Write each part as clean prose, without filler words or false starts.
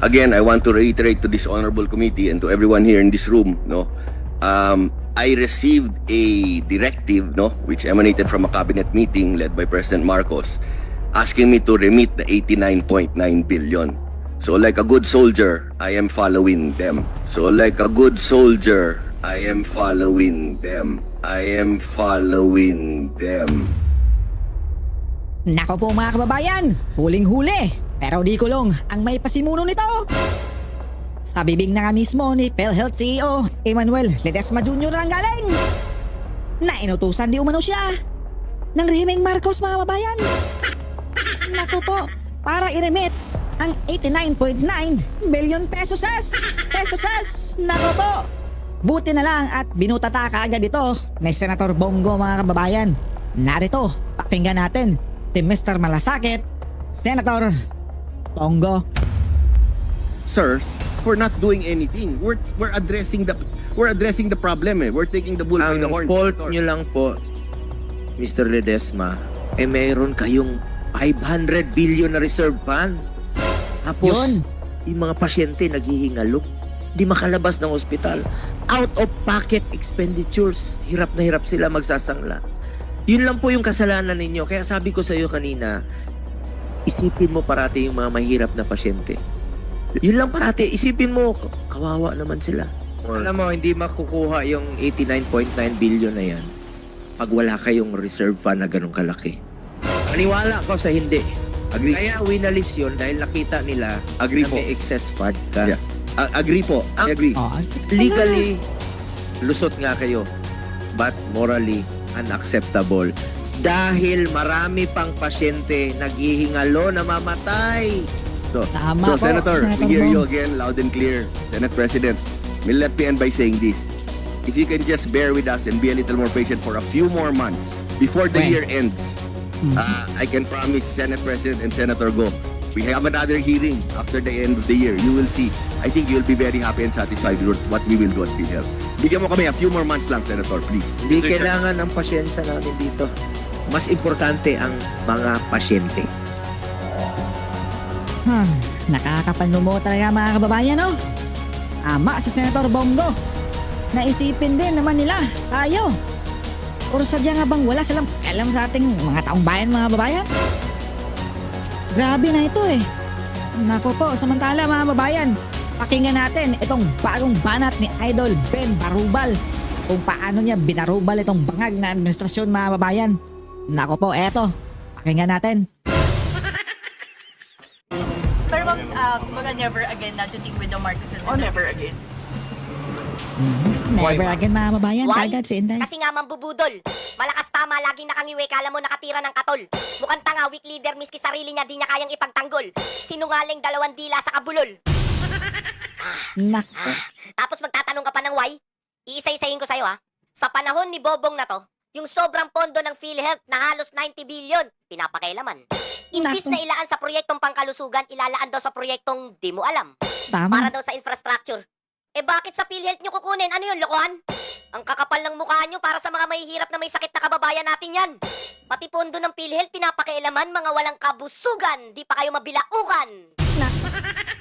again, I want to reiterate to this honorable committee and to everyone here in this room, I received a directive, which emanated from a cabinet meeting led by President Marcos, asking me to remit the 89.9 billion. So like a good soldier, I am following them. So like a good soldier, I am following them. I am following them. Nako po mga kababayan, huling-huli. Pero di kulong ang may pasimuno nito. Sa bibig na nga mismo ni PhilHealth CEO Emmanuel Ledesma Jr. ang galing na inutusan di umano siya ng Rehimeng Marcos mga kababayan. Nako po, para i-remit ang 89.9 billion pesos. Nako po, buti na lang at binutata kaagad ito ni Senator Bongo mga kababayan. Narito, pakinggan natin si Mr. Malasakit, Senator Bongo. Sirs, we're not doing anything. We're addressing the problem. We're taking the bull by the Ang horn. fault nyo lang po, Mr. Ledesma, mayroon kayong 500 billion na reserve fund. Tapos, Yun. yung mga pasyente naghihingalo. Di makalabas ng ospital. Out of pocket expenditures. Hirap na hirap sila magsasangla. Yun lang po yung kasalanan ninyo. Kaya sabi ko sa iyo kanina, isipin mo parati yung mga mahirap na pasyente. Yun lang parati. Isipin mo, kawawa naman sila. Alam mo, hindi makukuha yung 89.9 billion na yan pag wala kayong reserve fund na ganun kalaki. Maniwala ko sa hindi. Agree. Kaya winalis yun dahil nakita nila Agree na po. may excess fund ka. Yeah. Agree po. I agree. Legally, lusot nga kayo. But morally, unacceptable. Dahil marami pang pasyente naghihingalo na mamatay. Tama So, po, Senator, Senator we hear Bong. you again loud and clear. Senate President, let me end by saying this. If you can just bear with us and be a little more patient for a few more months before the Well. year ends, I can promise Senate President and Senator Go, we have another hearing after the end of the year. You will see. I think you'll be very happy and satisfied with what we will do at PhilHealth. Bigyan mo kami a few more months lang, Senator, please. Hindi kailangan ng pasyensya namin dito. Mas importante ang mga pasyente. Nakakapanlumo talaga mga kababayan, no? Ama si Senator Bongo. Naisipin din naman nila, tayo. Or sadya nga bang wala silang alam sa ating mga taong bayan mga kababayan? Grabe na ito eh. Nako po, samantala mga kababayan, pakinggan natin itong bagong banat ni Idol Ben Barubal kung paano niya binarubal itong bangag na administrasyon mga kababayan. Nako po, eto, pakinggan natin. Pero kumbaga never again na to think with the Marcoses. Oh, never again. Never again mga kababayan, Why? kagad si Inday. Kasi nga mambubudol. Malakas tama, laging nakangiwi, kala mo nakatira ng katol. Mukhang tanga, weak leader, miski sarili niya, di niya kayang ipagtanggol. Sinungaling, dalawang dila sa kabulol. Tapos magtatanong ka pa ng why? Iisa-isahin ko sa'yo ha. Sa panahon ni Bobong na to, yung sobrang pondo ng PhilHealth na halos 90 billion, pinapakailaman. Imbis Naku. na ilaan sa proyektong pangkalusugan, ilalaan daw sa proyektong di mo alam. Tama. Para daw sa infrastructure. Eh bakit sa PhilHealth nyo kukunin? Ano yun, lokohan? Ang kakapal ng mukha nyo para sa mga mahihirap na may sakit na kababayan natin yan. Pati pondo ng PhilHealth pinapakialaman, mga walang kabusugan. Di pa kayo mabilaukan.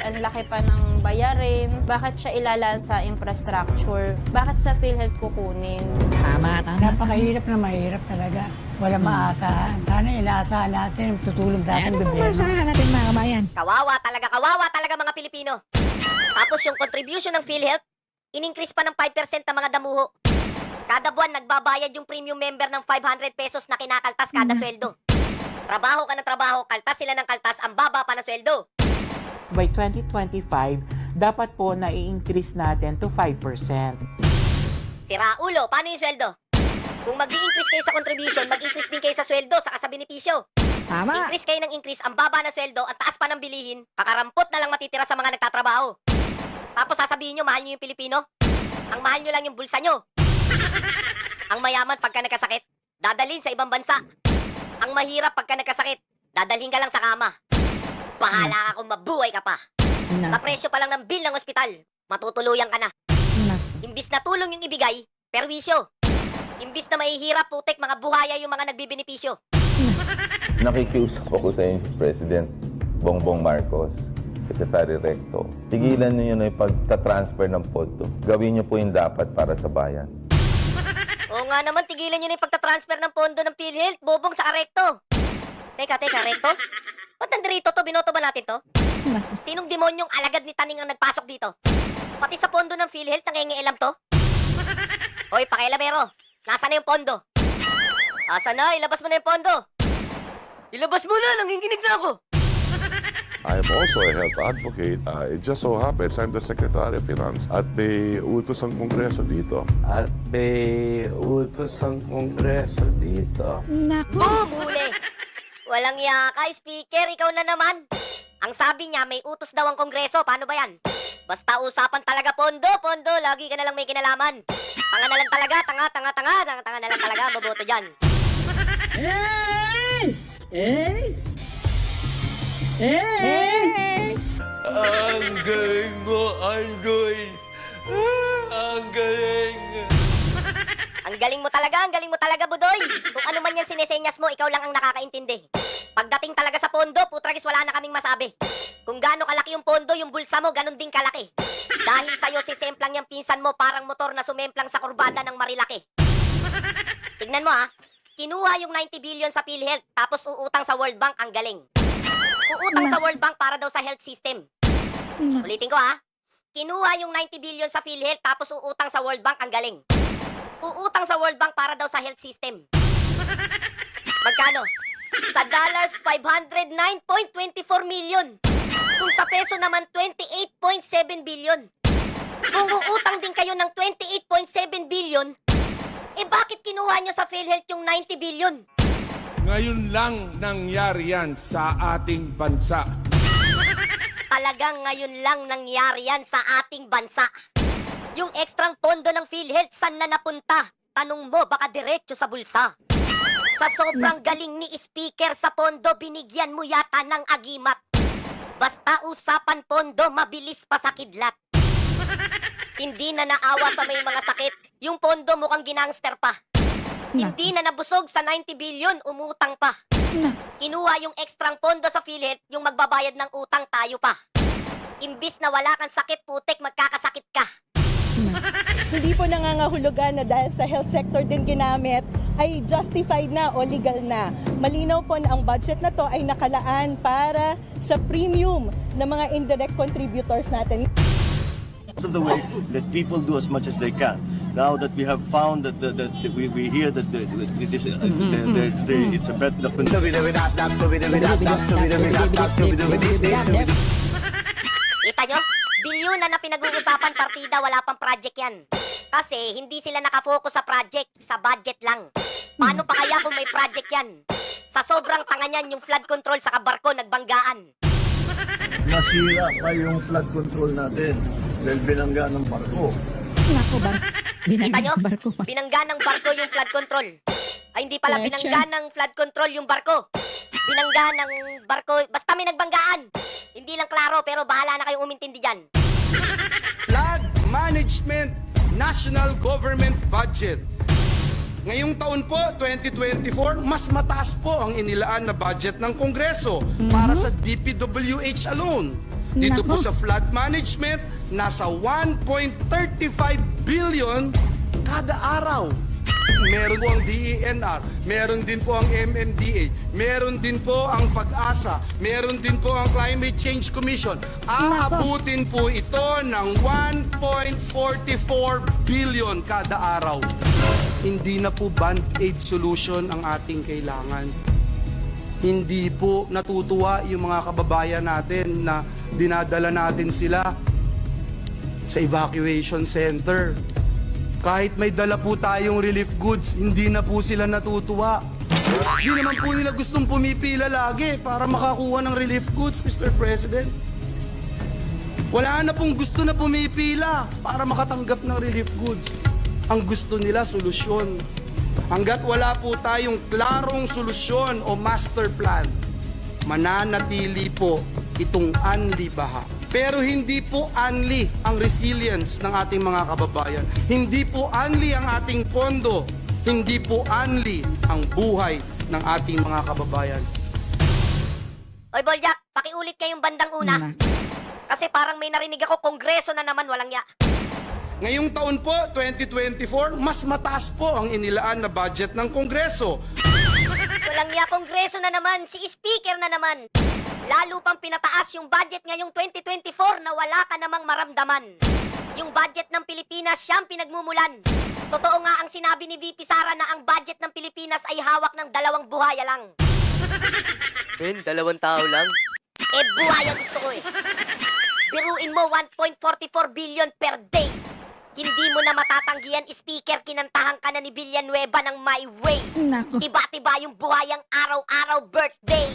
Ang laki pa ng bayarin. Bakit siya ilalaan sa infrastructure? Bakit sa PhilHealth kukunin? Tama. Napakahirap na mahirap talaga. Wala maasahan. Sana inaasahan natin, tutulong sa ating Ano bang gobyerno. masahan natin mga kabayan? Kawawa talaga mga Pilipino. Tapos yung contribution ng PhilHealth, in-increase pa ng 5% ng mga damuho. Kada buwan, nagbabayad yung premium member ng 500 pesos na kinakaltas kada sweldo. Trabaho ka ng trabaho, kaltas sila ng kaltas, ang baba pa na sweldo. By 2025, dapat po na i-increase natin to 5%. Sira ulo, paano yung sweldo? Kung mag-i-increase kayo sa contribution, mag-increase din kayo sa sweldo, saka sa benepisyo. Tama. Increase kayo ng increase, ang baba na sweldo, ang taas pa ng bilihin, kakarampot na lang matitira sa mga nagtatrabaho. Tapos sasabihin nyo, mahal nyo yung Pilipino? Ang mahal nyo lang yung bulsa nyo. Ang mayaman pagka nagkasakit, dadalhin sa ibang bansa. Ang mahirap pagka nagkasakit, dadalhin ka lang sa kama. Bahala ka kung mabuhay ka pa. Sa presyo pa lang ng bill ng ospital, matutuluyan ka na. Imbis na tulong yung ibigay, perwisyo. Imbis na mahihirap, putek, mga buhaya yung mga nagbibenepisyo. Nakikiusap ako sa inyo, President Bongbong Marcos. Secretary Recto, tigilan niyo na yung pagta-transfer ng pondo. Gawin niyo po yung dapat para sa bayan. Oo nga naman, tigilan nyo na yung pagtatransfer ng pondo ng PhilHealth, bobong sa Recto. Teka, Recto? Ba't nandito to? Binoto ba natin to? Sinong demonyong alagad ni Taning ang nagpasok dito? Pati sa pondo ng PhilHealth, nangingialam to? Hoy, pakialamero, nasaan na yung pondo? Nasaan na? Ilabas mo na yung pondo. Ilabas mo na, nanginginig na ako. I am also a health advocate. It just so happens I'm the Secretary of Finance at may utos ang Kongreso dito. Boom! Huli! Walang yaka, speaker, ikaw na naman. Ang sabi niya, may utos daw ang Kongreso. Paano ba yan? Basta usapan talaga pondo. Lagi ka na lang may kinalaman. Tanga na lang talaga, tanga na lang talaga, boboto dyan. Ang galing mo, Angoy! Ang galing! Ang galing mo talaga, Budoy. Kung ano man yan sinesenyas mo, ikaw lang ang nakakaintindi. Pagdating talaga sa pondo, putragis wala na kaming masabi. Kung gaano kalaki yung pondo, yung bulsa mo, ganun din kalaki. Dahil sa'yo, si Semplang yung pinsan mo, parang motor na sumemplang sa kurbada ng Marilaki. Tignan mo ha, kinuha yung 90 billion sa PhilHealth, tapos uutang sa World Bank, ang galing. Uutang sa World Bank para daw sa health system. Ulitin ko ha, kinuha yung 90 billion sa PhilHealth, tapos uutang sa World Bank, ang galing. Uutang sa World Bank para daw sa health system. Magkano? Sa dollars, 509.24 million. Kung sa peso naman, 28.7 billion. Kung uutang din kayo ng 28.7 billion, eh bakit kinuha nyo sa PhilHealth yung 90 billion? Ngayon lang nangyari yan sa ating bansa. Talagang ngayon lang nangyari yan sa ating bansa. Yung ekstrang pondo ng PhilHealth, saan na napunta? Tanong mo, baka diretso sa bulsa. Sa sobrang galing ni Speaker sa pondo, binigyan mo yata ng agimat. Basta usapan pondo, mabilis pa sa kidlat. Hindi na naawa sa may mga sakit. Yung pondo mukhang ginangster pa. Hindi na nabusog sa 90 billion, umutang pa. Kinuha yung ekstrang pondo sa PhilHealth, yung magbabayad ng utang tayo pa. Imbis na wala kang sakit, putek, magkakasakit ka. Hindi po nangangahulugan na dahil sa health sector din ginamit ay justified na o legal na. Malinaw po na ang budget na to ay nakalaan para sa premium ng mga indirect contributors natin. The way that people do as much as they can. Now that we have found that we hear that it's a bet. Kita nyo? Bilyunan na pinag-uusapan partida, wala pang project yan. Kasi hindi sila nakafocus sa project, sa budget lang. Paano pa kaya kung may project yan? Sa sobrang tanga niyan, yung flood control sa barko nagbanggaan. Nasira pa yung flood control natin dahil binangga ng barko. Nako, Kita nyo? Binangga ng barko yung flood control. Ay, hindi pala binangga ng flood control yung barko. Binangga ng barko, basta may nagbanggaan. Hindi lang klaro, pero bahala na kayong umintindi dyan. Flood Management National Government Budget. Ngayong taon po, 2024, mas mataas po ang inilaan na budget ng Kongreso para sa DPWH alone. Dito po sa flood management, nasa 1.35 billion kada araw. Meron po ang DENR, meron din po ang MMDA, meron din po ang PAG-ASA, meron din po ang Climate Change Commission. Aabutin po ito ng 1.44 billion kada araw. Hindi na po band-aid solution ang ating kailangan. Hindi po natutuwa yung mga kababayan natin na dinadala natin sila sa evacuation center. Kahit may dala po tayong relief goods, hindi na po sila natutuwa. Hindi naman po nila gustong pumipila lagi para makakuha ng relief goods, Mr. President. Wala na pong gusto na pumipila para makatanggap ng relief goods. Ang gusto nila, solusyon. Hanggat wala po tayong klarong solusyon o master plan, mananatili po itong Anli Baha. Pero hindi po unli ang resilience ng ating mga kababayan. Hindi po unli ang ating pondo. Hindi po unli ang buhay ng ating mga kababayan. Oy, Boljak, pakiulit kayong bandang una. Kasi parang may narinig ako, kongreso na naman, walang ya. Ngayong taon po, 2024, mas mataas po ang inilaan na budget ng Kongreso. Walang ya, kongreso na naman, si speaker na naman. Lalo pang pinataas yung budget ngayong 2024 na wala ka namang maramdaman. Yung budget ng Pilipinas, siyang pinagmumulan. Totoo nga ang sinabi ni VP Sara na ang budget ng Pilipinas ay hawak ng 2 buhaya lang. Ben, 2 tao lang. Eh, buhaya gusto ko eh. Biruin mo, 1.44 billion per day. Hindi mo na matatanggihan, speaker, kinantahan ka na ni Villanueva ng My Way. Nako. Tiba-tiba yung buhayang araw-araw birthday.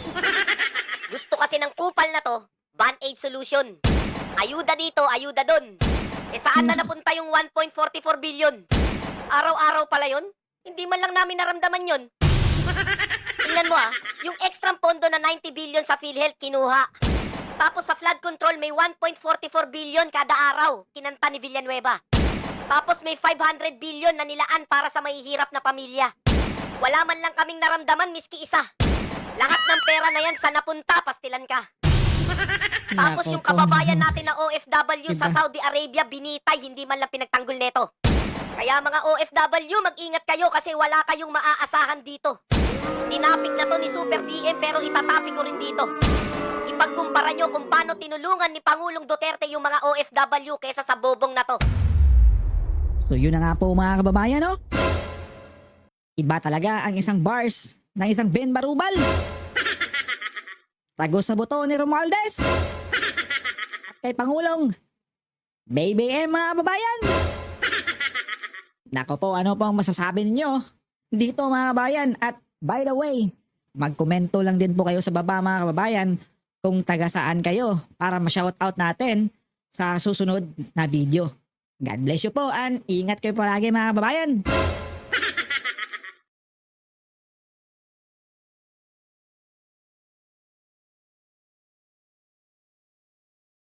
Gusto kasi ng kupal na to, Band-Aid solution. Ayuda dito, ayuda dun. Eh saan na napunta yung 1.44 billion? Araw-araw pala yun? Hindi man lang namin naramdaman yun. Tingnan mo yung extra pondo na 90 billion sa PhilHealth kinuha. Tapos sa flood control may 1.44 billion kada araw, kinanta ni Villanueva. Tapos may 500 billion na nilaan para sa mahihirap na pamilya. Wala man lang kaming naramdaman, miski isa. Lahat ng pera na yan sa napunta, pastilan ka. Tapos Nako yung po. kababayan natin na OFW sa Diba? Saudi Arabia, binitay, hindi man lang pinagtanggol neto. Kaya mga OFW, mag-ingat kayo kasi wala kayong maaasahan dito. Tinapik na to ni Super DM pero itatapik ko rin dito. Ipagkumpara nyo kung paano tinulungan ni Pangulong Duterte yung mga OFW kesa sa bobong na to. So yun na nga po mga kababayan, no? Iba talaga ang isang bars ng isang Ben Barubal. Tagos sa buto ni Romualdez. At kay Pangulong BBM mga kababayan. Nako po, ano po ang masasabi ninyo dito mga kababayan? At by the way, magkomento lang din po kayo sa baba mga kababayan kung taga saan kayo para ma-shoutout natin sa susunod na video. God bless you po and ingat kayo palagi mga kababayan.